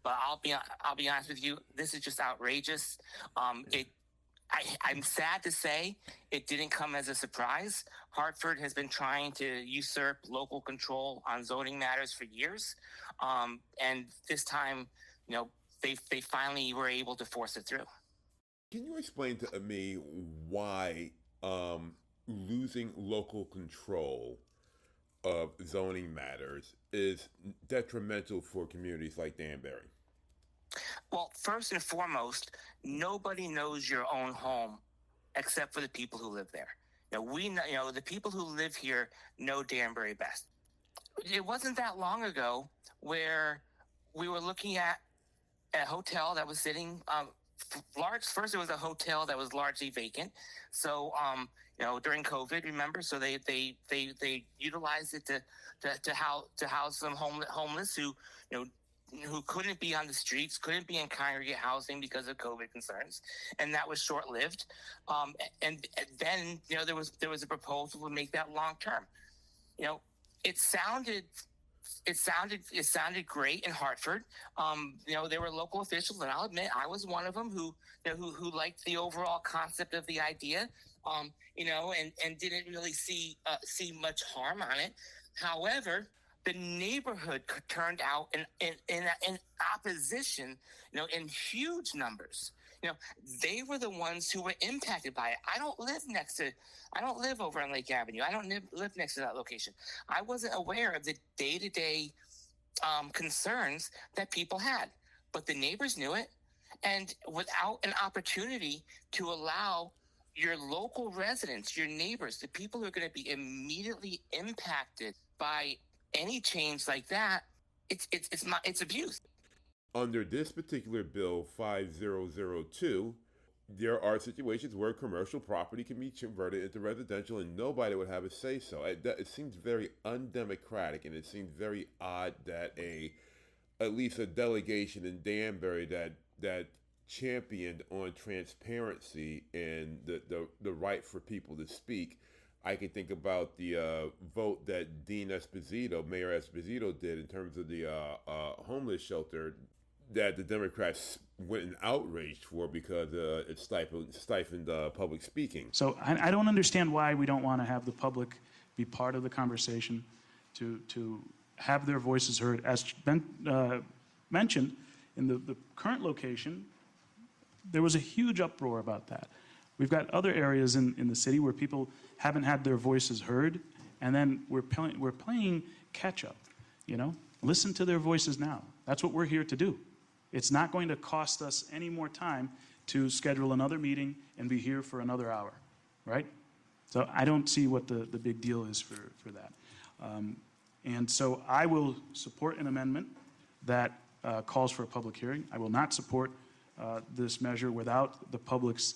But I'll be honest with you. This is just outrageous. I'm sad to say it didn't come as a surprise. Hartford has been trying to usurp local control on zoning matters for years, and this time, they finally were able to force it through. Can you explain to me why losing local control of zoning matters is detrimental for communities like Danbury? Well, first and foremost, nobody knows your own home except for the people who live there. We know, the people who live here know Danbury best. It wasn't that long ago where we were looking at a hotel that was sitting large. First, it was a hotel that was largely vacant. So, during COVID, remember, so they utilized it to house some homeless who couldn't be on the streets, couldn't be in congregate housing because of COVID concerns, and that was short lived. And then there was a proposal to make that long term. It sounded great in Hartford. There were local officials, and I'll admit I was one of them who liked the overall concept of the idea, and didn't really see much harm on it. However, the neighborhood turned out in opposition, in huge numbers. They were the ones who were impacted by it. I don't live over on Lake Avenue. I don't live next to that location. I wasn't aware of the day-to-day concerns that people had, but the neighbors knew it. And without an opportunity to allow your local residents, your neighbors, the people who are going to be immediately impacted by any change like that, it's abuse. Under this particular bill 5002, there are situations where commercial property can be converted into residential and nobody would have a say so. It seems very undemocratic, and it seems very odd that at least a delegation in Danbury that championed on transparency and the right for people to speak. I can think about the vote that Mayor Esposito did in terms of the homeless shelter that the Democrats went in outrage for because it stifled public speaking. So I don't understand why we don't want to have the public be part of the conversation, to have their voices heard. As Ben mentioned, in the current location, there was a huge uproar about that. We've got other areas in the city where people haven't had their voices heard, and then we're playing catch up. Listen to their voices now. That's what we're here to do. It's not going to cost us any more time to schedule another meeting and be here for another hour, right? So I don't see what the big deal is for that. And so I will support an amendment that calls for a public hearing. I will not support this measure without the public's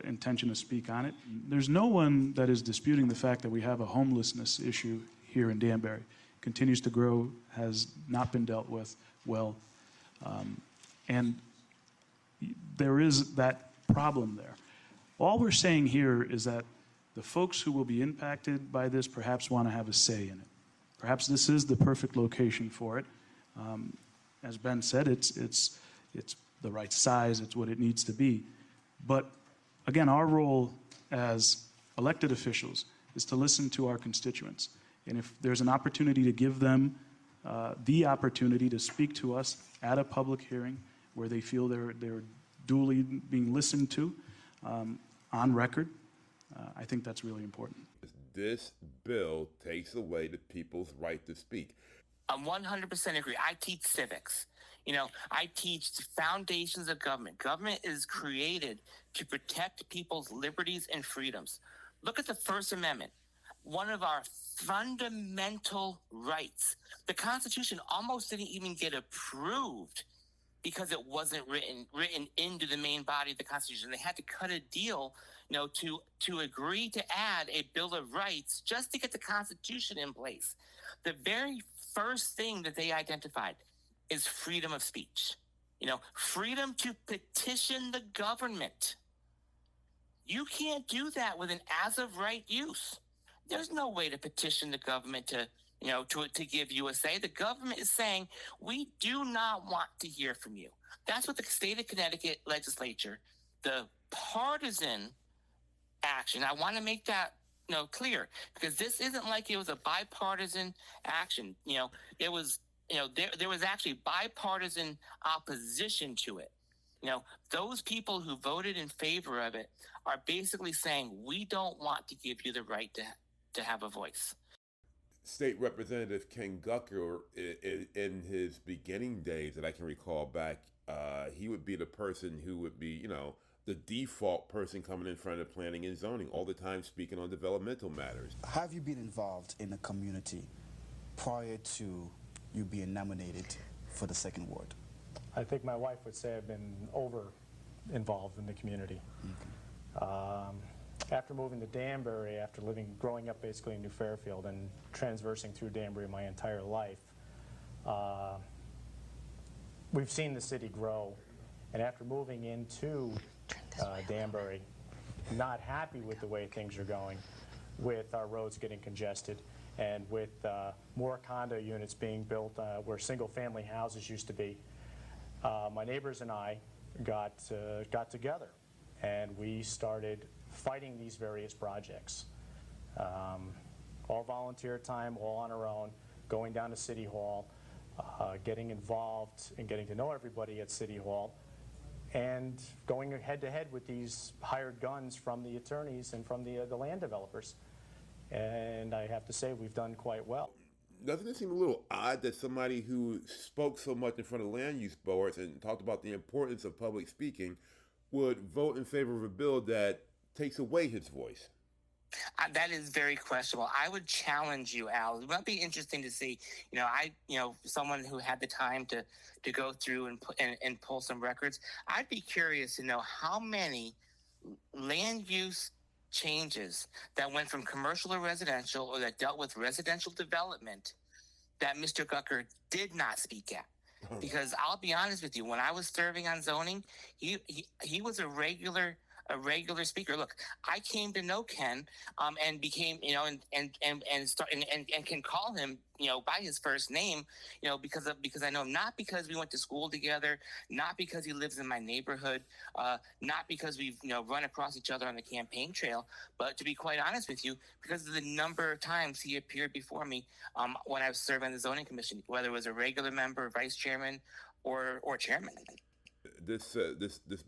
intention to speak on it. There's no one that is disputing the fact that we have a homelessness issue here in Danbury. It continues to grow, has not been dealt with well, and there is that problem there. All we're saying here is that the folks who will be impacted by this perhaps want to have a say in it. Perhaps this is the perfect location for it. As Ben said, it's the right size, it's what it needs to be. But again, our role as elected officials is to listen to our constituents. And if there's an opportunity to give them the opportunity to speak to us at a public hearing where they feel they're duly being listened to on record, I think that's really important. This bill takes away the people's right to speak. I 100% agree. I teach civics. I teach the foundations of government. Government is created to protect people's liberties and freedoms. Look at the First Amendment, one of our fundamental rights. The Constitution almost didn't even get approved because it wasn't written into the main body of the Constitution. They had to cut a deal, to agree to add a Bill of Rights just to get the Constitution in place. The very first thing that they identified is freedom of speech. Freedom to petition the government. You can't do that with an as of right use. There's no way to petition the government to to give you a say. The government is saying, we do not want to hear from you. That's what the state of Connecticut legislature, the partisan action. I want to make that clear, because this isn't like it was a bipartisan action. It was there was actually bipartisan opposition to it. Those people who voted in favor of it are basically saying, we don't want to give you the right to have a voice. State Representative Ken Gucker, in his beginning days that I can recall back, he would be the person who would be, the default person coming in front of planning and zoning all the time, speaking on developmental matters. Have you been involved in the community prior to you being nominated for the second ward? I think my wife would say I've been over involved in the community. After moving to Danbury, after growing up basically in New Fairfield and transversing through Danbury my entire life, we've seen the city grow. And after moving into Danbury, not happy with the way things are going, with our roads getting congested, and with more condo units being built where single-family houses used to be, my neighbors and I got together, and we started fighting these various projects. All volunteer time, all on our own, going down to City Hall, getting involved and getting to know everybody at City Hall, and going head-to-head with these hired guns from the attorneys and from the land developers. And I have to say, we've done quite well. Doesn't it seem a little odd that somebody who spoke so much in front of land use boards and talked about the importance of public speaking would vote in favor of a bill that takes away his voice? That is very questionable. I would challenge you, Al. It might be interesting to see, someone who had the time to go through and pull some records. I'd be curious to know how many land use changes that went from commercial to residential, or that dealt with residential development, that Mr. Gucker did not speak at. Because I'll be honest with you, when I was serving on zoning, he was a regular speaker. Look, I came to know Ken, and became, and can call him, by his first name, because I know him, not because we went to school together, not because he lives in my neighborhood, not because we've, run across each other on the campaign trail, but to be quite honest with you, because of the number of times he appeared before me, when I was serving on the zoning commission, whether it was a regular member, vice chairman, or chairman. This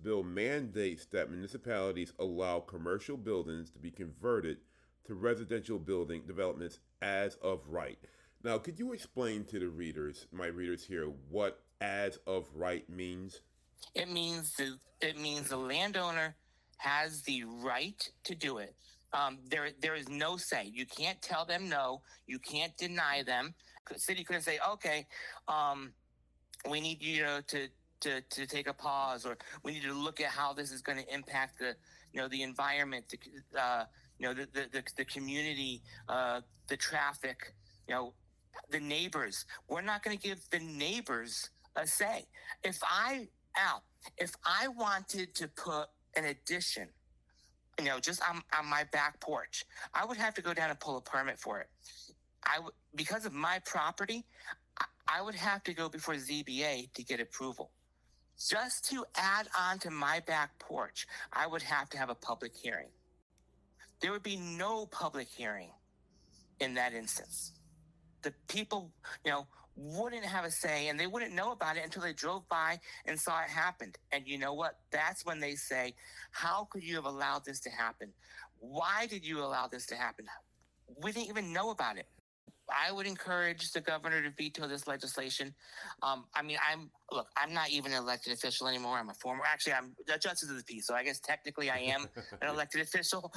bill mandates that municipalities allow commercial buildings to be converted to residential building developments as of right. Now, could you explain to my readers here, what as of right means? It means the landowner has the right to do it. There is no say. You can't tell them no. You can't deny them. The city couldn't say, okay, we need you to take a pause, or we need to look at how this is going to impact the environment, the community, the traffic, the neighbors. We're not going to give the neighbors a say. If I wanted to put an addition, just on my back porch, I would have to go down and pull a permit for it. Because of my property, I would have to go before ZBA to get approval. Just to add on to my back porch, I would have to have a public hearing. There would be no public hearing in that instance. The people, wouldn't have a say, and they wouldn't know about it until they drove by and saw it happen. And you know what? That's when they say, how could you have allowed this to happen? Why did you allow this to happen? We didn't even know about it. I would encourage the governor to veto this legislation. I'm not even an elected official anymore. I'm I'm a justice of the peace, so I guess technically I am an elected official.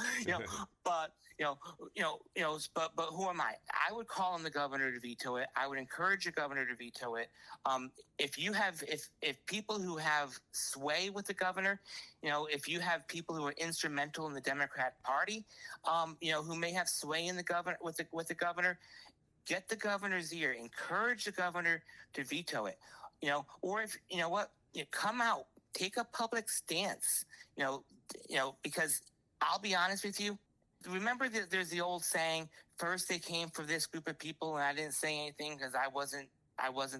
But who am I? I would call on the governor to veto it. I would encourage the governor to veto it. If people who have sway with the governor, if you have people who are instrumental in the Democrat Party, who may have sway in the governor with the governor, get the governor's ear. Encourage the governor to veto it. Or if come out, take a public stance. Because I'll be honest with you. Remember, there's the old saying, first they came for this group of people, and I didn't say anything because I wasn't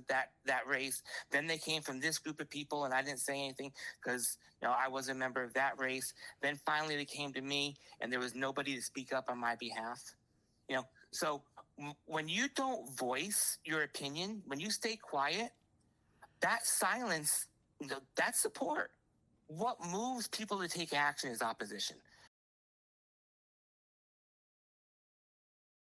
that race. Then they came from this group of people, and I didn't say anything because I was a member of that race. Then finally they came to me, and there was nobody to speak up on my behalf. So when you don't voice your opinion, when you stay quiet, that silence, that's support. What moves people to take action is opposition.